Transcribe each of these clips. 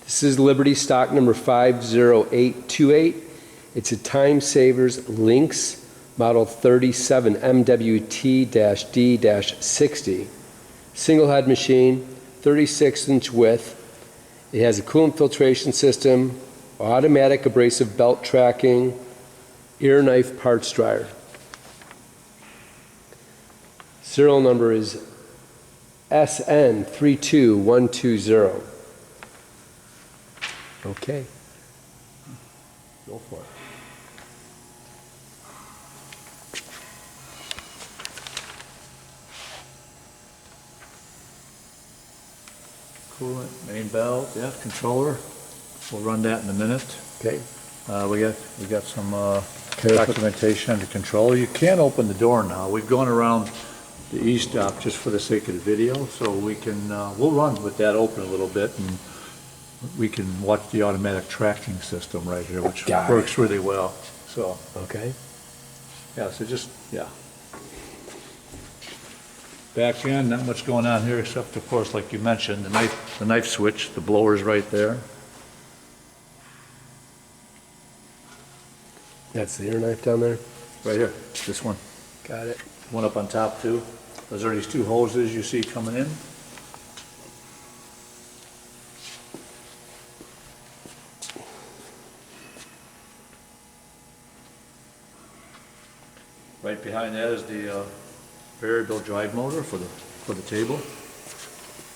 This is Liberty stock number 50828. It's a Timesavers Lynx model 37MWT-D-60. Single head machine, 36-inch width. It has a coolant filtration system, automatic abrasive belt tracking, ear knife parts dryer. Serial number is SN32120. Okay. Go for it. Coolant, main belt, yeah, controller. We'll run that in a minute. Okay. We got some documentation on the controller. You can open the door now. We've gone around the e-stop just for the sake of the video, so we can we'll run with that open a little bit, and we can watch the automatic tracking system right here, which works really well. So okay. Yeah, so just back end, not much going on here except, of course, like you mentioned, the knife switch. The blower's right there. That's the ear knife down there? Right here, this one. Got it. One up on top too. Those are these two hoses you see coming in. Right behind that is the variable drive motor for the table.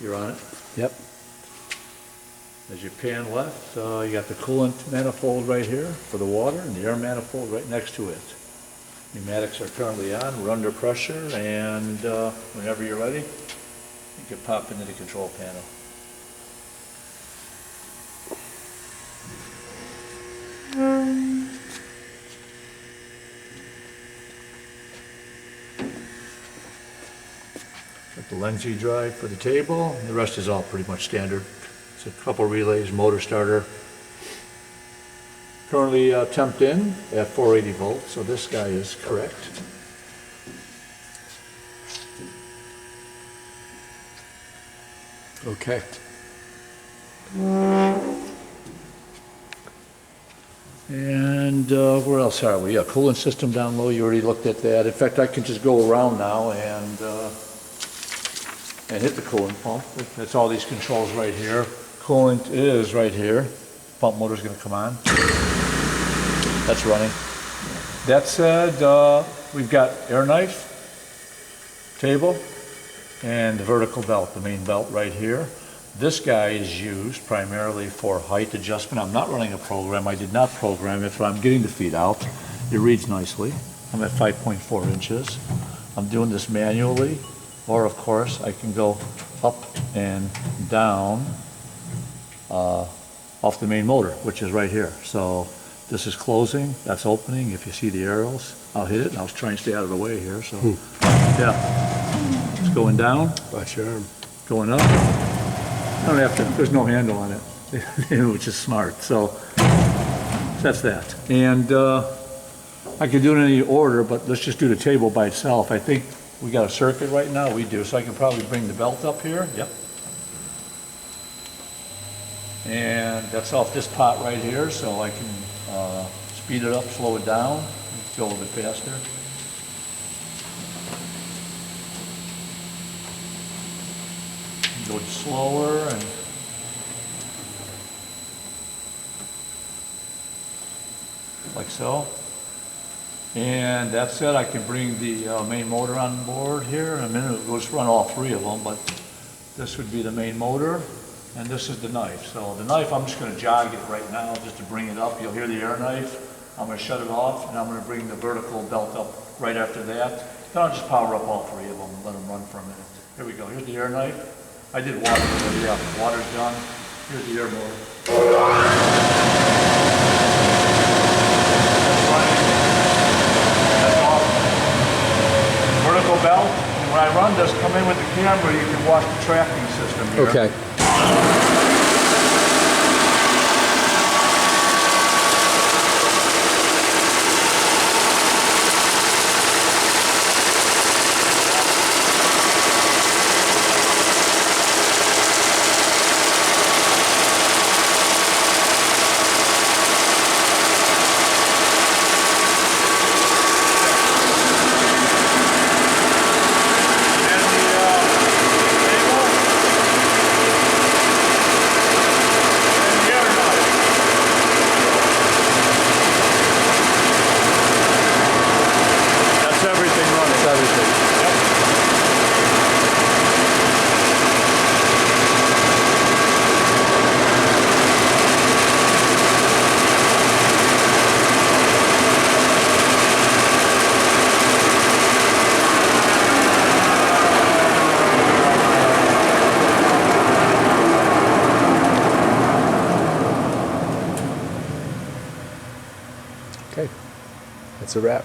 You're on it. Yep. As you pan left, you got the coolant manifold right here for the water, and the air manifold right next to it. Pneumatics are currently on. We're under pressure, and whenever you're ready, you can pop into the control panel. Got the Lynx drive for the table. The rest is all pretty much standard. It's a couple relays, motor starter. Currently temped in at 480 volts, so this guy is correct. Okay. And where else are we? Yeah, coolant system down low. You already looked at that. In fact, I can just go around now and hit the coolant pump. That's all these controls right here. Coolant is right here. Pump motor's going to come on. That's running. That said, we've got air knife, table, and the vertical belt, the main belt right here. This guy is used primarily for height adjustment. I'm not running a program. I did not program it, but I'm getting the feet out. It reads nicely. I'm at 5.4 inches. I'm doing this manually, or of course I can go up and down off the main motor, which is right here. So this is closing, that's opening. If you see the arrows, I'll hit it, and I'll try and stay out of the way here. So yeah, it's going down. Watch your arm. Going up. I don't have to, there's no handle on it, which is smart. So that's that. And I could do it in any order, but let's just do the table by itself. I think we got a circuit right now. We do. So I can probably bring the belt up here. Yep. And that's off this pot right here, so I can speed it up, slow it down, go a little bit faster. Go slower and like so. And that's it. I can bring the main motor on board here in a minute. We'll just run all three of them, but this would be the main motor. And this is the knife. So the knife, I'm just going to jog it right now just to bring it up. You'll hear the air knife. I'm going to shut it off, and I'm going to bring the vertical belt up right after that. Then I'll just power up all three of them and let them run for a minute. Here we go. Here's the air knife. I did water already. Yeah, water's done. Here's the air motor. That's running. That's off. Vertical belt. And when I run this, come in with the camera. You can watch the tracking system here. Okay. Okay, that's a wrap.